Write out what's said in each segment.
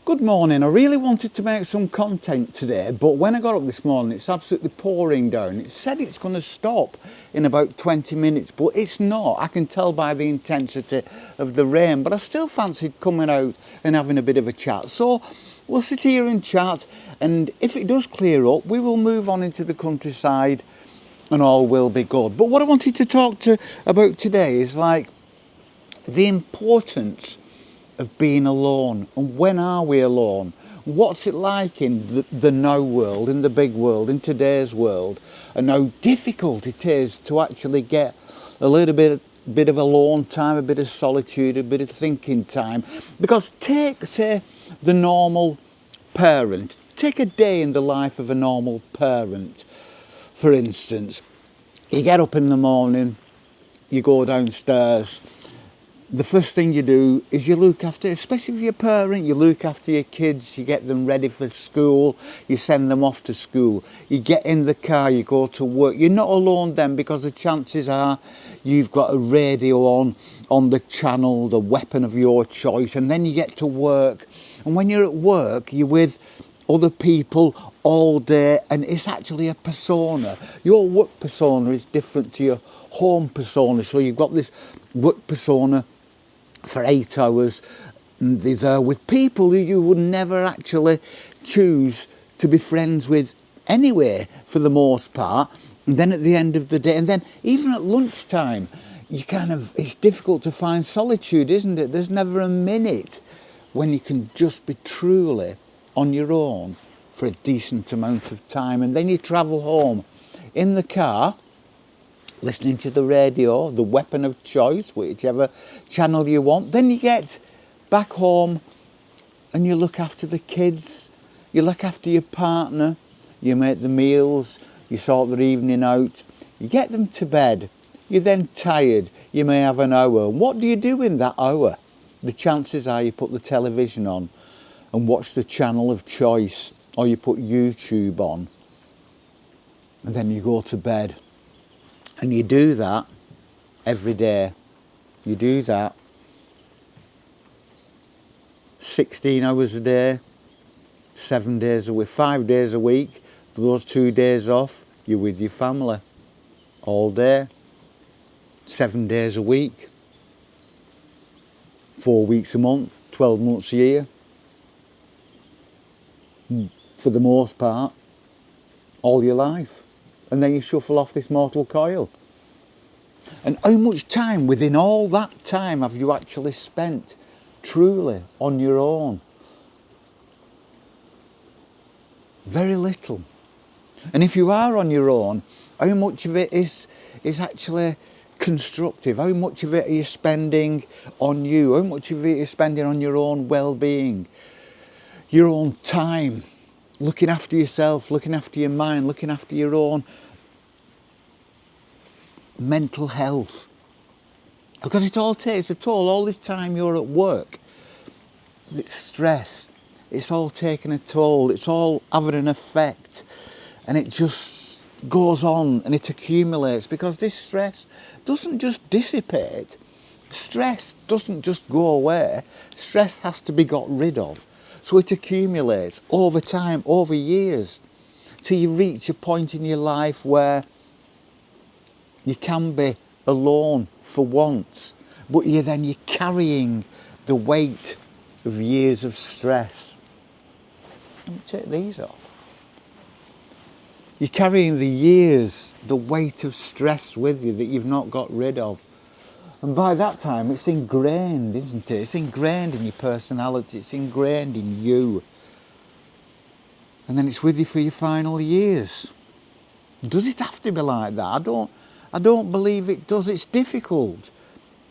Good morning. I really wanted to make some content today, but when I got up this morning, it's absolutely pouring down. It said it's going to stop in about 20 minutes, but it's not. I can tell by the intensity of the rain, but I still fancied coming out and having a bit of a chat. So we'll sit here and chat, and if it does clear up, we will move on into the countryside and all will be good. But what I wanted to talk about today is like the importance of being alone, and when are we alone? What's it like in the now world, in the big world, in today's world, and how difficult it is to actually get a little bit of alone time, a bit of solitude, a bit of thinking time. Because take, say, the normal parent. Take a day in the life of a normal parent, for instance. You get up in the morning, you go downstairs. The first thing you do is you look after, especially if you're a parent, you look after your kids, you get them ready for school, you send them off to school, you get in the car, you go to work. You're not alone then, because the chances are you've got a radio on the channel, the weapon of your choice, and then you get to work. And when you're at work, you're with other people all day, and it's actually a persona. Your work persona is different to your home persona, so you've got this work persona for 8 hours, and they're there with people who you would never actually choose to be friends with anyway, for the most part. And then at the end of the day, and then even at lunchtime, it's difficult to find solitude, isn't it? There's never a minute when you can just be truly on your own for a decent amount of time. And then you travel home in the car, listening to the radio, the weapon of choice, whichever channel you want. Then you get back home and you look after the kids, you look after your partner, you make the meals, you sort their evening out, you get them to bed. You're then tired, you may have an hour. What do you do in that hour? The chances are you put the television on and watch the channel of choice, or you put YouTube on, and then you go to bed. And you do that every day. You do that 16 hours a day, 7 days a week, 5 days a week. Those 2 days off, you're with your family all day, 7 days a week, 4 weeks a month, 12 months a year. For the most part, all your life. And then you shuffle off this mortal coil. And how much time within all that time have you actually spent truly on your own? Very little. And if you are on your own, how much of it is actually constructive? How much of it are you spending on you? How much of it are you spending on your own well-being, your own time? Looking after yourself, looking after your mind, looking after your own mental health. Because it all takes a toll. All this time you're at work, it's stress. It's all taking a toll. It's all having an effect. And it just goes on and it accumulates, because this stress doesn't just dissipate. Stress doesn't just go away. Stress has to be got rid of. So it accumulates over time, over years, till you reach a point in your life where you can be alone for once, but you're carrying the weight of years of stress. Let me take these off. You're carrying the weight of stress with you that you've not got rid of. And by that time, it's ingrained, isn't it? It's ingrained in your personality. It's ingrained in you. And then it's with you for your final years. Does it have to be like that? I don't believe it does. It's difficult.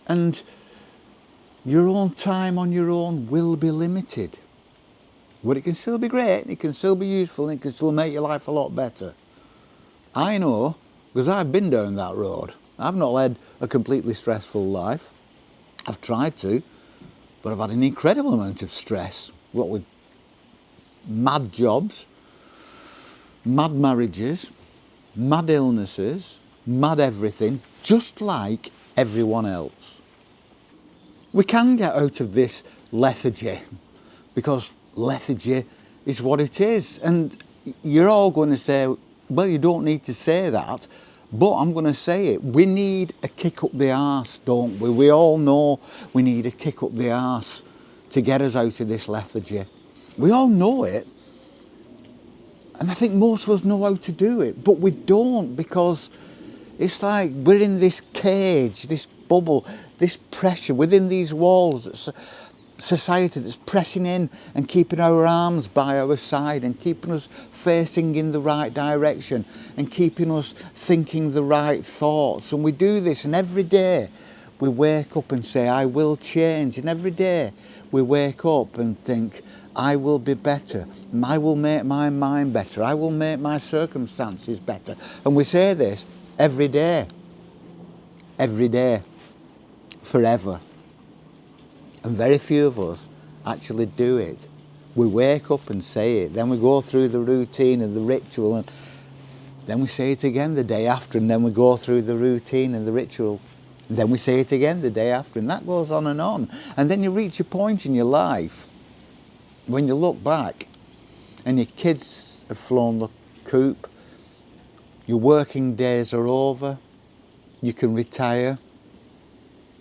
And your own time on your own will be limited. But it can still be great. It can still be useful. And it can still make your life a lot better. I know, because I've been down that road. I've not led a completely stressful life. I've tried to, but I've had an incredible amount of stress. What with mad jobs, mad marriages, mad illnesses, mad everything, just like everyone else. We can get out of this lethargy, because lethargy is what it is. And you're all going to say, well, you don't need to say that, but I'm going to say it. We need a kick up the arse, don't we? We all know we need a kick up the arse to get us out of this lethargy. We all know it. And I think most of us know how to do it, but we don't, because it's like we're in this cage, this bubble, this pressure within these walls, that's society that's pressing in and keeping our arms by our side and keeping us facing in the right direction and keeping us thinking the right thoughts. And we do this, and every day we wake up and say, I will change. And every day we wake up and think, I will be better. I will make my mind better. I will make my circumstances better. And we say this every day, forever. And very few of us actually do it. We wake up and say it, then we go through the routine and the ritual, and then we say it again the day after, and then we go through the routine and the ritual, and then we say it again the day after, and that goes on. And then you reach a point in your life when you look back and your kids have flown the coop, your working days are over, you can retire,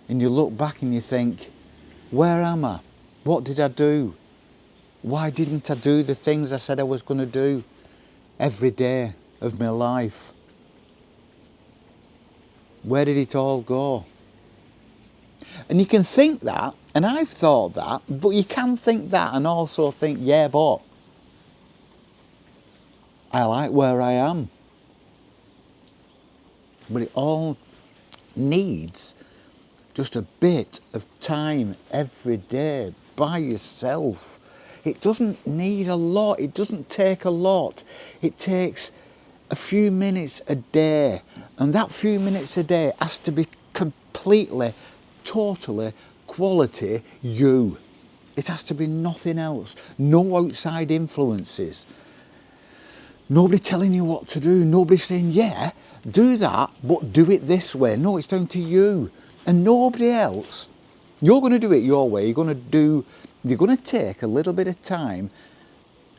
and you look back and you think, where am I? What did I do? Why didn't I do the things I said I was going to do every day of my life? Where did it all go? And you can think that, and I've thought that, but you can think that and also think, yeah, but I like where I am. But it all needs just a bit of time every day by yourself. It doesn't need a lot. It doesn't take a lot. It takes a few minutes a day. And that few minutes a day has to be completely, totally quality you. It has to be nothing else. No outside influences. Nobody telling you what to do. Nobody saying, yeah, do that, but do it this way. No, it's down to you. And nobody else. You're going to do it your way. You're going to take a little bit of time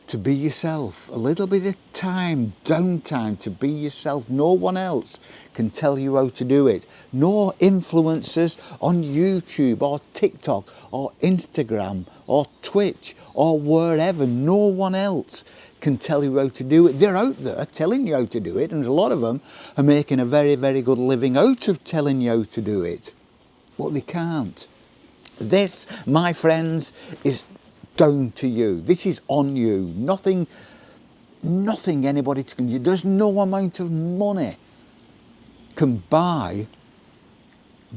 to be yourself. A little bit of time, downtime to be yourself. No one else can tell you how to do it. No influencers on YouTube or TikTok or Instagram or Twitch or wherever. No one else can tell you how to do it. They're out there telling you how to do it, and a lot of them are making a very, very good living out of telling you how to do it. But they can't. This, my friends, is down to you. This is on you. Nothing anybody can do. There's no amount of money can buy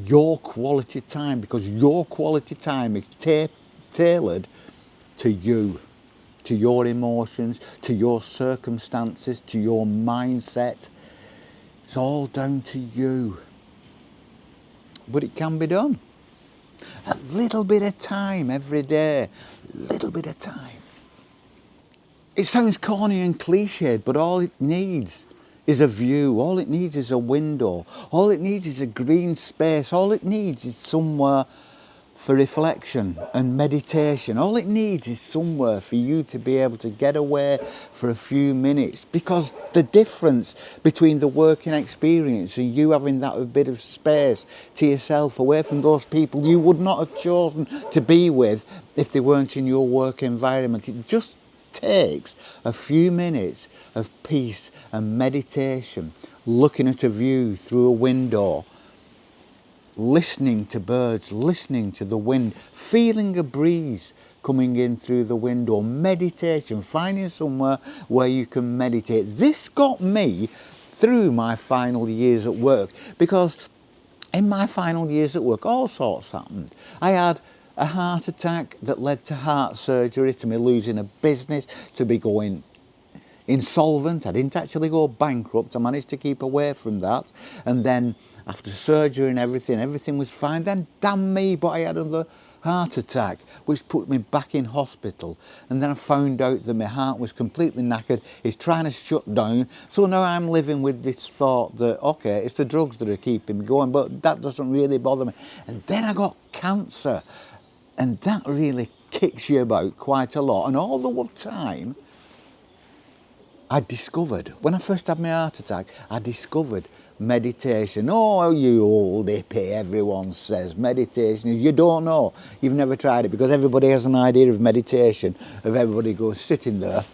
your quality time, because your quality time is tailored to you, to your emotions, to your circumstances, to your mindset. It's all down to you. But it can be done. A little bit of time every day. Little bit of time. It sounds corny and cliched, but all it needs is a view. All it needs is a window. All it needs is a green space. All it needs is somewhere for reflection and meditation. All it needs is somewhere for you to be able to get away for a few minutes, because the difference between the working experience and you having that bit of space to yourself away from those people you would not have chosen to be with if they weren't in your work environment, it just takes a few minutes of peace and meditation, looking at a view through a window, listening to birds, listening to the wind, feeling a breeze coming in through the window, meditation, finding somewhere where you can meditate. This got me through my final years at work, because in my final years at work all sorts happened. I had a heart attack that led to heart surgery, to me losing a business, to be going insolvent. I didn't actually go bankrupt. I managed to keep away from that. And then after surgery and everything was fine. Then damn me, but I had another heart attack, which put me back in hospital. And then I found out that my heart was completely knackered. It's trying to shut down. So now I'm living with this thought that, okay, it's the drugs that are keeping me going, but that doesn't really bother me. And then I got cancer. And that really kicks you about quite a lot. And all the time, I discovered, when I first had my heart attack, I discovered meditation. Oh, you old hippie, everyone says meditation is, you don't know, you've never tried it, because everybody has an idea of meditation, of everybody goes sitting there,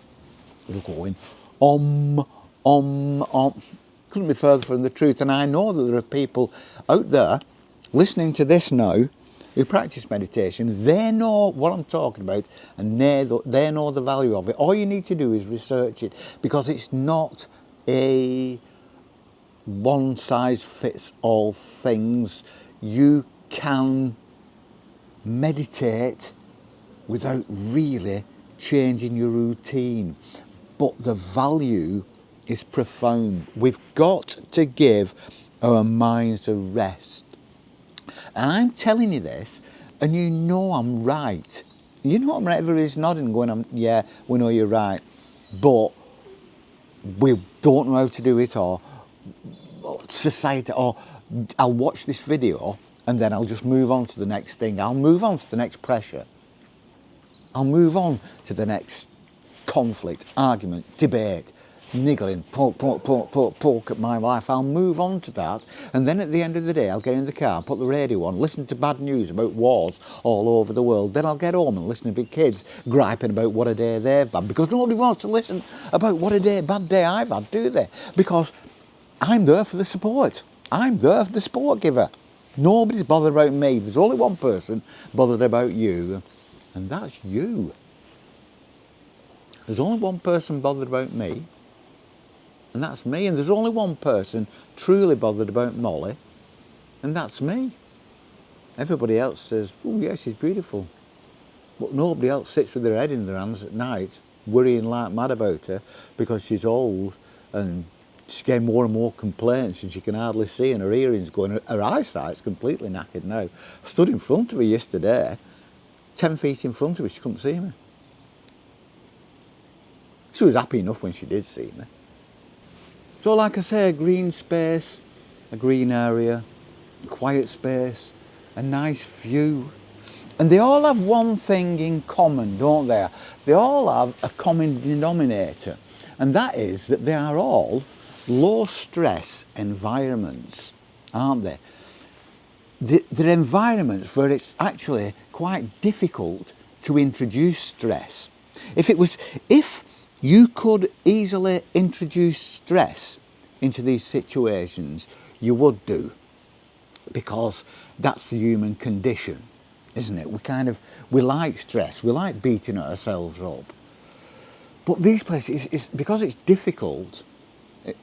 going, om. Couldn't be further from the truth. And I know that there are people out there listening to this now who practice meditation. They know what I'm talking about, and they know the value of it. All you need to do is research it, because it's not a one size fits all things. You can meditate without really changing your routine, but the value is profound. We've got to give our minds a rest. And I'm telling you this, and you know I'm right. You know I'm right. Everybody's nodding, going, yeah, we know you're right. But we don't know how to do it, or society, or I'll watch this video and then I'll just move on to the next thing. I'll move on to the next pressure. I'll move on to the next conflict, argument, debate, niggling, poke at my life. I'll move on to that, and then at the end of the day I'll get in the car, put the radio on, listen to bad news about wars all over the world. Then I'll get home and listen to big kids griping about what a day they've had, because nobody wants to listen about what a bad day I've had, do they? Because I'm there for the support. I'm there for the support giver. Nobody's bothered about me. There's only one person bothered about you, and that's you. There's only one person bothered about me, and that's me. And there's only one person truly bothered about Molly, and that's me. Everybody else says, oh yes, she's beautiful. But nobody else sits with their head in their hands at night, worrying like mad about her, because she's old and she's getting more and more complaints and she can hardly see, and her hearing's going, her eyesight's completely knackered now. I stood in front of her yesterday, 10 feet in front of her, she couldn't see me. She was happy enough when she did see me. So like I say, a green space, a green area, a quiet space, a nice view. And they all have one thing in common, don't they? They all have a common denominator, and that is that they are all low stress environments, aren't they? They're environments where it's actually quite difficult to introduce stress. If you could easily introduce stress into these situations, you would do, because that's the human condition, isn't it? We like stress, we like beating ourselves up. But these places, because it's difficult,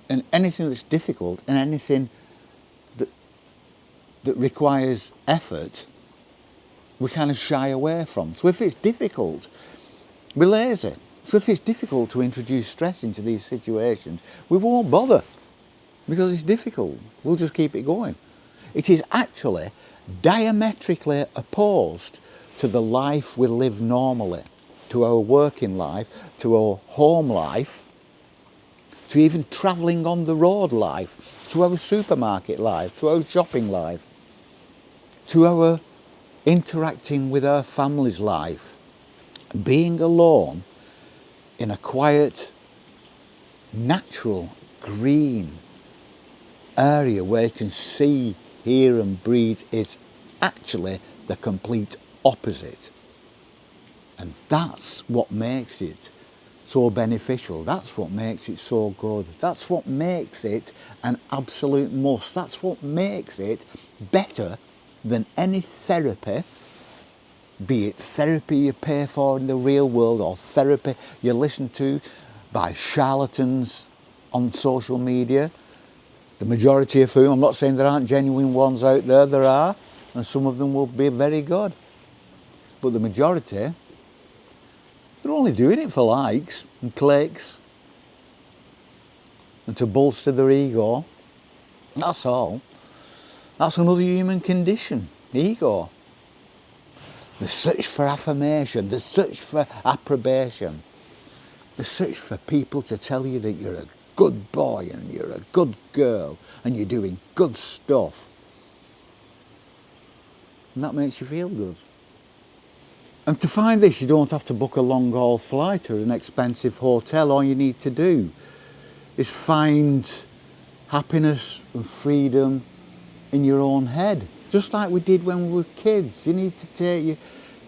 and anything that's difficult and anything that requires effort, we kind of shy away from. So if it's difficult, we're lazy. So if it's difficult to introduce stress into these situations, we won't bother, because it's difficult. We'll just keep it going. It is actually diametrically opposed to the life we live normally, to our working life, to our home life, to even travelling on the road life, to our supermarket life, to our shopping life, to our interacting with our family's life. Being alone in a quiet, natural, green area where you can see, hear and breathe is actually the complete opposite. And that's what makes it so beneficial. That's what makes it so good. That's what makes it an absolute must. That's what makes it better than any therapy, be it therapy you pay for in the real world or therapy you listen to by charlatans on social media, the majority of whom, I'm not saying there aren't genuine ones out there, there are, and some of them will be very good. But the majority, they're only doing it for likes and clicks and to bolster their ego. That's all. That's another human condition, ego. The search for affirmation, the search for approbation, the search for people to tell you that you're a good boy and you're a good girl and you're doing good stuff. And that makes you feel good. And to find this, you don't have to book a long haul flight or an expensive hotel. All you need to do is find happiness and freedom in your own head. Just like we did when we were kids. You need to take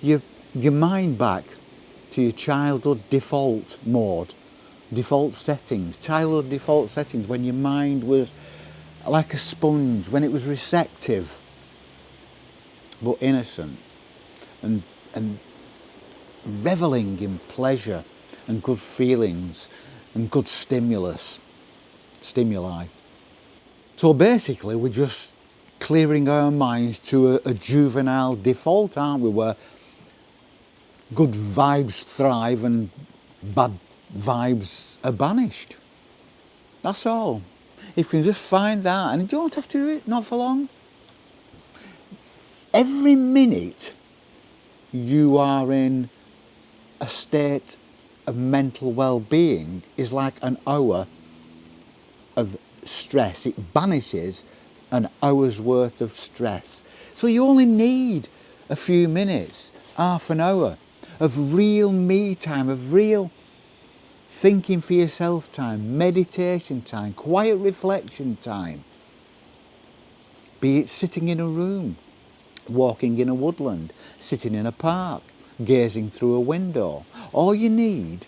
your mind back to your childhood default mode, default settings, childhood default settings, when your mind was like a sponge, when it was receptive but innocent and reveling in pleasure and good feelings and good stimuli. So basically we're just clearing our minds to a juvenile default, aren't we, where good vibes thrive and bad vibes are banished. That's all. If you can just find that, and you don't have to do it, not for long. Every minute you are in a state of mental well-being is like an hour of stress. It banishes an hour's worth of stress. So you only need a few minutes, half an hour of real me time, of real thinking for yourself time, meditation time, quiet reflection time. Be it sitting in a room, walking in a woodland, sitting in a park, gazing through a window. All you need,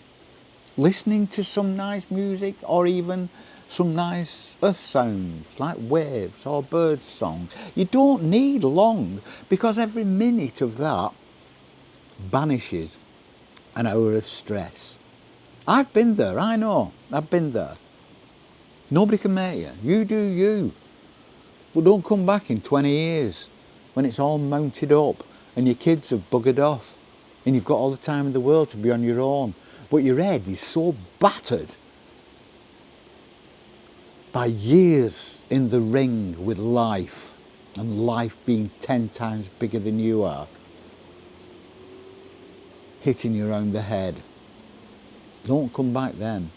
listening to some nice music or even some nice earth sounds like waves or bird song. You don't need long, because every minute of that banishes an hour of stress. I've been there, I know, I've been there. Nobody can make you. You do you. But don't come back in 20 years when it's all mounted up and your kids have buggered off and you've got all the time in the world to be on your own. But your head is so battered by years in the ring with life, and life being 10 times bigger than you are, hitting you around the head. Don't come back then,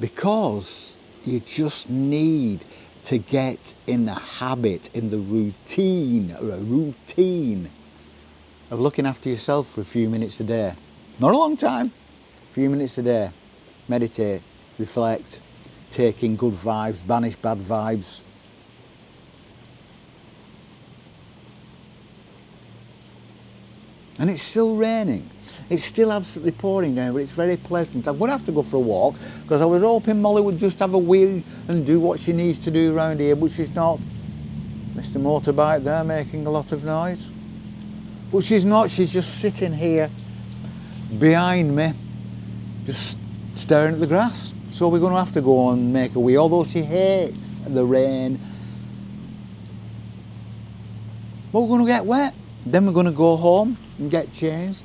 because you just need to get in the habit, in the routine, of looking after yourself for a few minutes a day. Not a long time, a few minutes a day. Meditate, reflect, take in good vibes, banish bad vibes. And it's still raining. It's still absolutely pouring down, but it's very pleasant. I'm going to have to go for a walk, because I was hoping Molly would just have a wee and do what she needs to do around here, but she's not. Mr. Motorbike there making a lot of noise. But she's not, she's just sitting here behind me, just staring at the grass. So we're going to have to go and make a wee, although she hates the rain. But we're going to get wet. Then we're going to go home and get changed,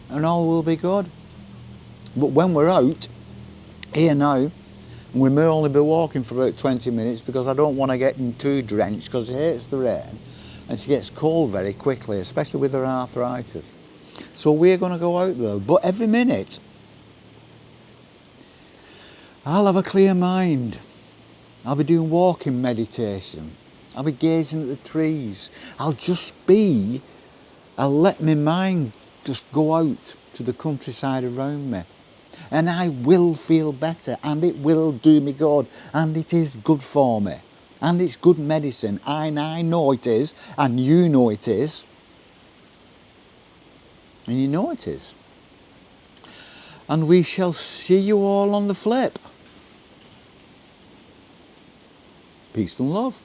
and all will be good. But when we're out here now, we may only be walking for about 20 minutes, because I don't want to get too drenched, because she hates the rain and she gets cold very quickly, especially with her arthritis. So we're going to go out there, but every minute I'll have a clear mind. I'll be doing walking meditation. I'll be gazing at the trees. I'll let my mind just go out to the countryside around me. And I will feel better, and it will do me good, and it is good for me. And it's good medicine, and I know it is, and you know it is. And you know it is. And we shall see you all on the flip. Peace and love.